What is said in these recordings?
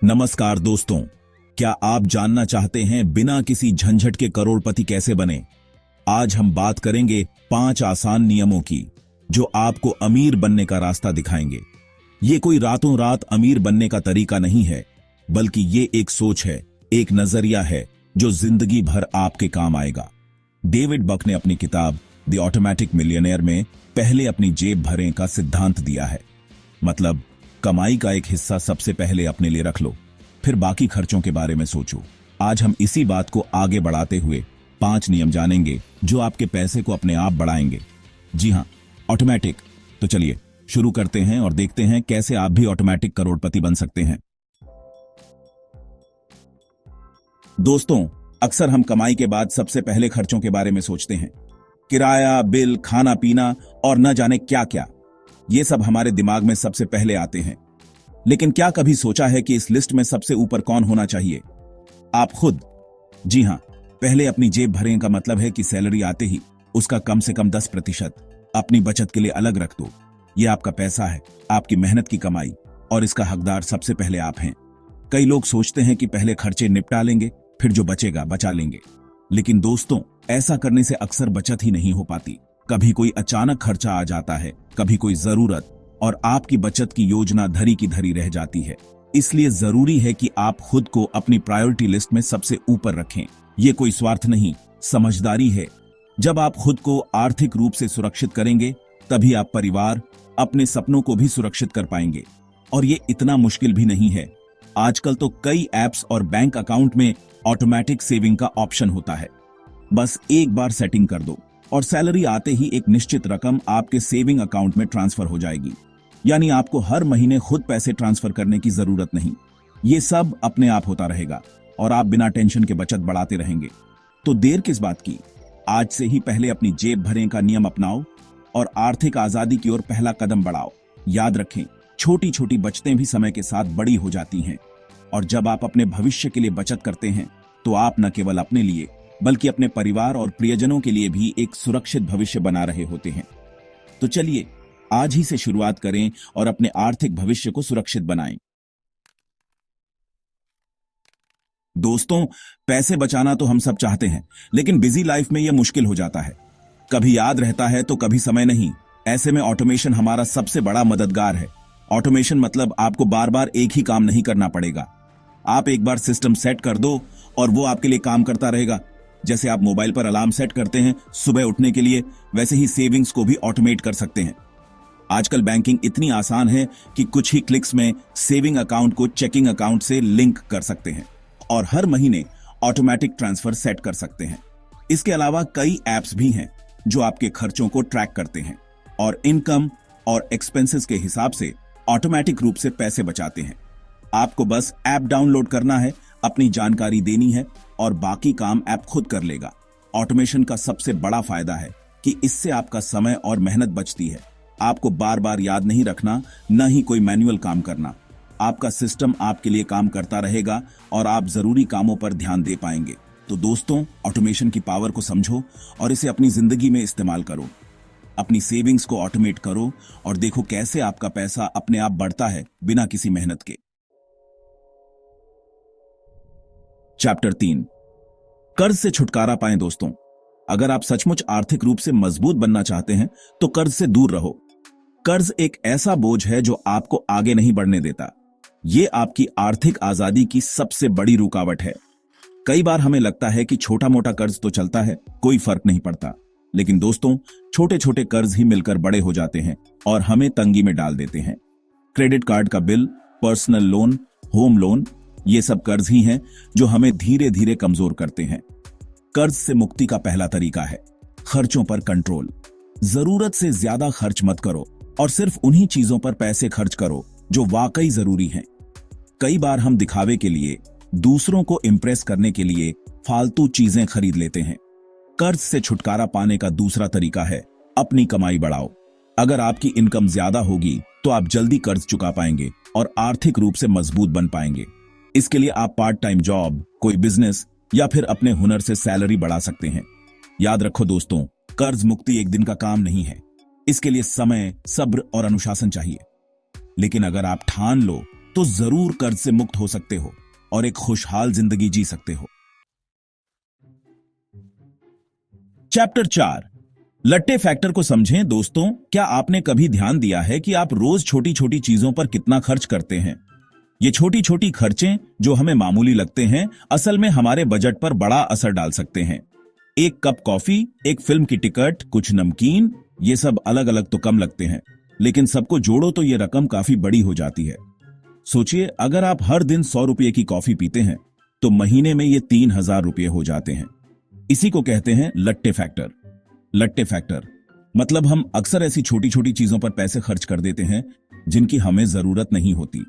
नमस्कार दोस्तों, क्या आप जानना चाहते हैं बिना किसी झंझट के करोड़पति कैसे बने? आज हम बात करेंगे 5 आसान नियमों की जो आपको अमीर बनने का रास्ता दिखाएंगे। ये कोई रातों रात अमीर बनने का तरीका नहीं है, बल्कि ये एक सोच है, एक नजरिया है जो जिंदगी भर आपके काम आएगा। डेविड बक ने अपनी किताब द ऑटोमेटिक मिलियनेयर में पहले अपनी जेब भरें का सिद्धांत दिया है। मतलब कमाई का एक हिस्सा सबसे पहले अपने लिए रख लो, फिर बाकी खर्चों के बारे में सोचो। आज हम इसी बात को आगे बढ़ाते हुए 5 नियम जानेंगे जो आपके पैसे को अपने आप बढ़ाएंगे। जी हां, ऑटोमेटिक। तो चलिए शुरू करते हैं और देखते हैं कैसे आप भी ऑटोमेटिक करोड़पति बन सकते हैं। दोस्तों, अक्सर हम कमाई के बाद सबसे पहले खर्चों के बारे में सोचते हैं। किराया, बिल, खाना पीना और न जाने क्या क्या, ये सब हमारे दिमाग में सबसे पहले आते हैं। लेकिन क्या कभी सोचा है कि इस लिस्ट में सबसे ऊपर कौन होना चाहिए? आप खुद। जी हां, पहले अपनी जेब भरें का मतलब है कि सैलरी आते ही उसका कम से कम 10% अपनी बचत के लिए अलग रख दो। यह आपका पैसा है, आपकी मेहनत की कमाई, और इसका हकदार सबसे पहले आप हैं। कई लोग सोचते हैं कि पहले खर्चे निपटा लेंगे, फिर जो बचेगा बचा लेंगे। लेकिन दोस्तों, ऐसा करने से अक्सर बचत ही नहीं हो पाती। कभी कोई अचानक खर्चा आ जाता है, कभी कोई जरूरत, और आपकी बचत की योजना धरी की धरी रह जाती है। इसलिए जरूरी है कि आप खुद को अपनी प्रायोरिटी लिस्ट में सबसे ऊपर रखें। ये कोई स्वार्थ नहीं, समझदारी है। जब आप खुद को आर्थिक रूप से सुरक्षित करेंगे, तभी आप परिवार, अपने सपनों को भी सुरक्षित कर पाएंगे। और ये इतना मुश्किल भी नहीं है। आजकल तो कई ऐप्स और बैंक अकाउंट में ऑटोमेटिक सेविंग का ऑप्शन होता है। बस एक बार सेटिंग कर दो और सैलरी आते ही एक निश्चित रकम आपके सेविंग अकाउंट में ट्रांसफर हो जाएगी। यानी आपको हर महीने खुद पैसे ट्रांसफर करने की जरूरत नहीं। ये सब अपने आप होता रहेगा और आप बिना टेंशन के बचत बढ़ाते रहेंगे। तो देर किस बात की? आज से ही पहले अपनी जेब भरें का नियम अपनाओ और आर्थिक आजादी की ओर पहला कदम बढ़ाओ। याद रखें, छोटी छोटी बचतें भी समय के साथ बड़ी हो जाती हैं। और जब आप अपने भविष्य के लिए बचत करते हैं, तो आप न केवल अपने लिए बल्कि अपने परिवार और प्रियजनों के लिए भी एक सुरक्षित भविष्य बना रहे होते हैं। तो चलिए आज ही से शुरुआत करें और अपने आर्थिक भविष्य को सुरक्षित बनाएं। दोस्तों, पैसे बचाना तो हम सब चाहते हैं, लेकिन बिजी लाइफ में यह मुश्किल हो जाता है। कभी याद रहता है तो कभी समय नहीं। ऐसे में ऑटोमेशन हमारा सबसे बड़ा मददगार है। ऑटोमेशन मतलब आपको बार बार एक ही काम नहीं करना पड़ेगा। आप एक बार सिस्टम सेट कर दो और वो आपके लिए काम करता रहेगा। जैसे आप मोबाइल पर अलार्म सेट करते हैं सुबह उठने के लिए, वैसे ही सेविंग्स को भी ऑटोमेट कर सकते हैं। आजकल बैंकिंग इतनी आसान है कि कुछ ही क्लिक्स में सेविंग अकाउंट को चेकिंग अकाउंट से लिंक कर सकते हैं और हर महीने ऑटोमेटिक ट्रांसफर सेट कर सकते हैं। इसके अलावा कई ऐप्स भी हैं जो आपके खर्चों को ट्रैक करते हैं और इनकम और एक्सपेंसेस के हिसाब से ऑटोमेटिक रूप से पैसे बचाते हैं। आपको बस ऐप डाउनलोड करना है, अपनी जानकारी देनी है और बाकी काम ऐप खुद कर लेगा। ऑटोमेशन का सबसे बड़ा फायदा है कि इससे आपका समय और मेहनत बचती है। आपको बार बार याद नहीं रखना, न ही कोई मैनुअल काम करना। आपका सिस्टम आपके लिए काम करता रहेगा और आप जरूरी कामों पर ध्यान दे पाएंगे। तो दोस्तों, ऑटोमेशन की पावर को समझो और इसे अपनी जिंदगी में इस्तेमाल करो। अपनी सेविंग्स को ऑटोमेट करो और देखो कैसे आपका पैसा अपने आप बढ़ता है बिना किसी मेहनत के। चैप्टर 3, कर्ज से छुटकारा पाएं। दोस्तों, अगर आप सचमुच आर्थिक रूप से मजबूत बनना चाहते हैं तो कर्ज से दूर रहो। कर्ज एक ऐसा बोझ है जो आपको आगे नहीं बढ़ने देता। यह आपकी आर्थिक आजादी की सबसे बड़ी रुकावट है। कई बार हमें लगता है कि छोटा मोटा कर्ज तो चलता है, कोई फर्क नहीं पड़ता। लेकिन दोस्तों, छोटे छोटे कर्ज ही मिलकर बड़े हो जाते हैं और हमें तंगी में डाल देते हैं। क्रेडिट कार्ड का bill, personal loan, home loan, ये सब कर्ज ही हैं जो हमें धीरे धीरे कमजोर करते हैं। कर्ज से मुक्ति का पहला तरीका है खर्चों पर कंट्रोल। जरूरत से ज्यादा खर्च मत करो और सिर्फ उन्हीं चीजों पर पैसे खर्च करो जो वाकई जरूरी हैं। कई बार हम दिखावे के लिए, दूसरों को इंप्रेस करने के लिए फालतू चीजें खरीद लेते हैं। कर्ज से छुटकारा पाने का दूसरा तरीका है अपनी कमाई बढ़ाओ। अगर आपकी इनकम ज्यादा होगी तो आप जल्दी कर्ज चुका पाएंगे और आर्थिक रूप से मजबूत बन पाएंगे। इसके लिए आप पार्ट टाइम जॉब, कोई बिजनेस या फिर अपने हुनर से सैलरी बढ़ा सकते हैं। याद रखो दोस्तों, कर्ज मुक्ति एक दिन का काम नहीं है। इसके लिए समय, सब्र और अनुशासन चाहिए। लेकिन अगर आप ठान लो तो जरूर कर्ज से मुक्त हो सकते हो और एक खुशहाल जिंदगी जी सकते हो। चैप्टर 4, लट्टे फैक्टर को समझें। दोस्तों, क्या आपने कभी ध्यान दिया है कि आप रोज छोटी छोटी चीजों पर कितना खर्च करते हैं? ये छोटी छोटी खर्चें जो हमें मामूली लगते हैं, असल में हमारे बजट पर बड़ा असर डाल सकते हैं। एक कप कॉफी, एक फिल्म की टिकट, कुछ नमकीन, ये सब अलग अलग तो कम लगते हैं, लेकिन सबको जोड़ो तो ये रकम काफी बड़ी हो जाती है। सोचिए, अगर आप हर दिन 100 रुपये की कॉफी पीते हैं तो महीने में ये 3000 रुपये हो जाते हैं। इसी को कहते हैं लट्टे फैक्टर। लट्टे फैक्टर मतलब हम अक्सर ऐसी छोटी छोटी चीजों पर पैसे खर्च कर देते हैं जिनकी हमें जरूरत नहीं होती।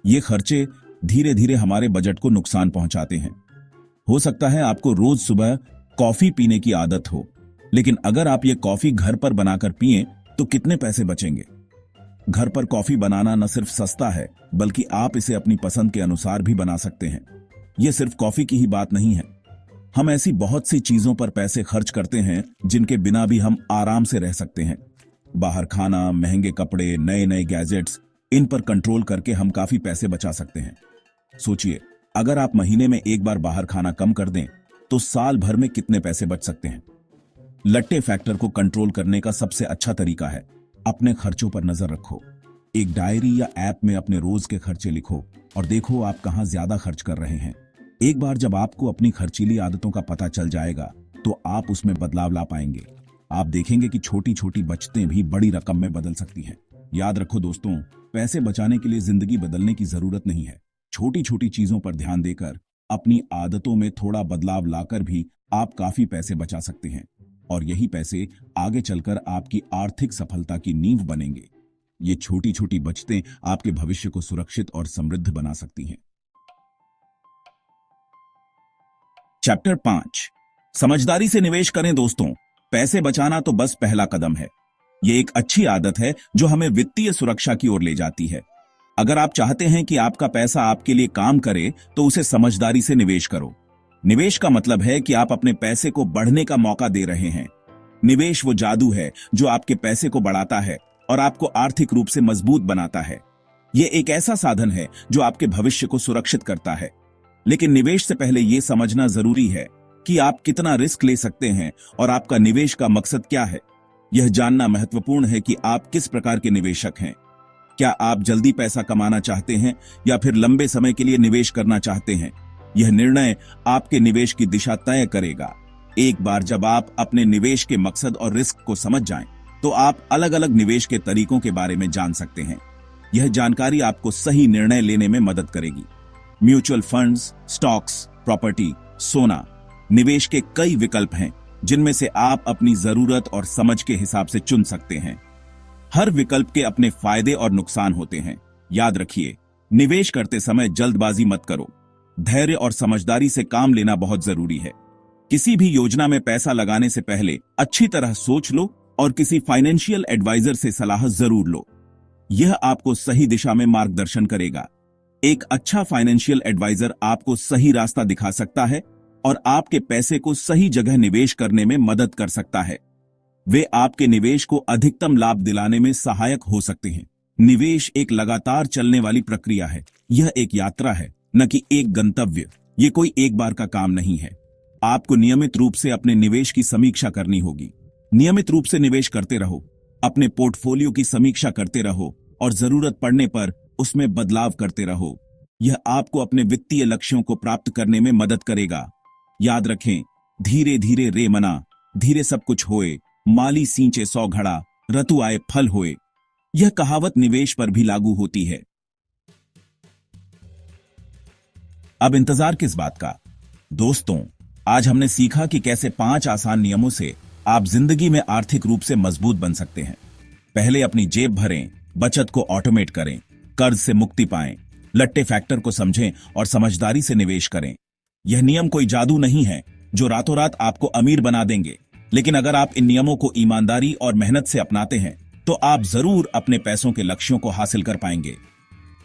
ये खर्चे धीरे धीरे हमारे बजट को नुकसान पहुंचाते हैं। हो सकता है आपको रोज सुबह कॉफी पीने की आदत हो, लेकिन अगर आप ये कॉफी घर पर बनाकर पिएं तो कितने पैसे बचेंगे? घर पर कॉफी बनाना न सिर्फ सस्ता है, बल्कि आप इसे अपनी पसंद के अनुसार भी बना सकते हैं। यह सिर्फ कॉफी की ही बात नहीं है। हम ऐसी बहुत सी चीजों पर पैसे खर्च करते हैं जिनके बिना भी हम आराम से रह सकते हैं। बाहर खाना, महंगे कपड़े, नए नए गैजेट्स, इन पर कंट्रोल करके हम काफी पैसे बचा सकते हैं। सोचिए, अगर आप महीने में एक बार बाहर खाना कम कर दें तो साल भर में कितने पैसे बच सकते हैं। लट्टे फैक्टर को कंट्रोल करने का सबसे अच्छा तरीका है अपने खर्चों पर नजर रखो। एक डायरी या ऐप में अपने रोज के खर्चे लिखो और देखो आप कहां ज्यादा खर्च कर रहे हैं। एक बार जब आपको अपनी खर्चीली आदतों का पता चल जाएगा तो आप उसमें बदलाव ला पाएंगे। आप देखेंगे कि छोटी छोटी बचतें भी बड़ी रकम में बदल सकती हैं। याद रखो दोस्तों, पैसे बचाने के लिए जिंदगी बदलने की जरूरत नहीं है। छोटी छोटी चीजों पर ध्यान देकर अपनी आदतों में थोड़ा बदलाव लाकर भी आप काफी पैसे बचा सकते हैं और यही पैसे आगे चलकर आपकी आर्थिक सफलता की नींव बनेंगे। ये छोटी छोटी बचतें आपके भविष्य को सुरक्षित और समृद्ध बना सकती हैं। चैप्टर 5, समझदारी से निवेश करें। दोस्तों, पैसे बचाना तो बस पहला कदम है। यह एक अच्छी आदत है जो हमें वित्तीय सुरक्षा की ओर ले जाती है। अगर आप चाहते हैं कि आपका पैसा आपके लिए काम करे तो उसे समझदारी से निवेश करो। निवेश का मतलब है कि आप अपने पैसे को बढ़ने का मौका दे रहे हैं। निवेश वो जादू है जो आपके पैसे को बढ़ाता है और आपको आर्थिक रूप से मजबूत बनाता है। यह एक ऐसा साधन है जो आपके भविष्य को सुरक्षित करता है। लेकिन निवेश से पहले यह समझना जरूरी है कि आप कितना रिस्क ले सकते हैं और आपका निवेश का मकसद क्या है। यह जानना महत्वपूर्ण है कि आप किस प्रकार के निवेशक हैं। क्या आप जल्दी पैसा कमाना चाहते हैं या फिर लंबे समय के लिए निवेश करना चाहते हैं? यह निर्णय आपके निवेश की दिशा तय करेगा। एक बार जब आप अपने निवेश के मकसद और रिस्क को समझ जाएं, तो आप अलग अलग निवेश के तरीकों के बारे में जान सकते हैं। यह जानकारी आपको सही निर्णय लेने में मदद करेगी। म्यूचुअल फंड्स, स्टॉक्स, प्रॉपर्टी, सोना, निवेश के कई विकल्प हैं जिनमें से आप अपनी जरूरत और समझ के हिसाब से चुन सकते हैं। हर विकल्प के अपने फायदे और नुकसान होते हैं। याद रखिए, निवेश करते समय जल्दबाजी मत करो। धैर्य और समझदारी से काम लेना बहुत जरूरी है। किसी भी योजना में पैसा लगाने से पहले अच्छी तरह सोच लो और किसी फाइनेंशियल एडवाइजर से सलाह जरूर लो। यह आपको सही दिशा में मार्गदर्शन करेगा। एक अच्छा फाइनेंशियल एडवाइजर आपको सही रास्ता दिखा सकता है और आपके पैसे को सही जगह निवेश करने में मदद कर सकता है। वे आपके निवेश को अधिकतम लाभ दिलाने में सहायक हो सकते हैं। निवेश एक लगातार चलने वाली प्रक्रिया है। यह एक यात्रा है, न कि एक गंतव्य। यह कोई एक बार का काम नहीं है। आपको नियमित रूप से अपने निवेश की समीक्षा करनी होगी। नियमित रूप से निवेश करते रहो, अपने पोर्टफोलियो की समीक्षा करते रहो और जरूरत पड़ने पर उसमें बदलाव करते रहो। यह आपको अपने वित्तीय लक्ष्यों को प्राप्त करने में मदद करेगा। याद रखें, धीरे धीरे रे मना, धीरे सब कुछ होए, माली सींचे 100 घड़ा, रतु आए फल होए। यह कहावत निवेश पर भी लागू होती है। अब इंतजार किस बात का? दोस्तों, आज हमने सीखा कि कैसे 5 आसान नियमों से आप जिंदगी में आर्थिक रूप से मजबूत बन सकते हैं। पहले अपनी जेब भरें, बचत को ऑटोमेट करें, कर्ज से मुक्ति पाएं, लट्टे फैक्टर को समझें और समझदारी से निवेश करें। यह नियम कोई जादू नहीं है जो रातों रात आपको अमीर बना देंगे, लेकिन अगर आप इन नियमों को ईमानदारी और मेहनत से अपनाते हैं तो आप जरूर अपने पैसों के लक्ष्यों को हासिल कर पाएंगे।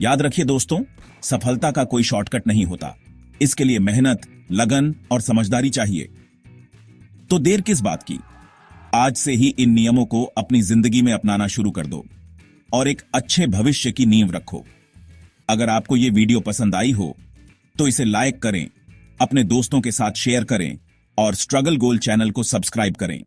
याद रखिए दोस्तों, सफलता का कोई शॉर्टकट नहीं होता। इसके लिए मेहनत, लगन और समझदारी चाहिए। तो देर किस बात की? आज से ही इन नियमों को अपनी जिंदगी में अपनाना शुरू कर दो और एक अच्छे भविष्य की नींव रखो। अगर आपको ये वीडियो पसंद आई हो तो इसे लाइक करें, अपने दोस्तों के साथ शेयर करें और स्ट्रगल गोल चैनल को सब्सक्राइब करें।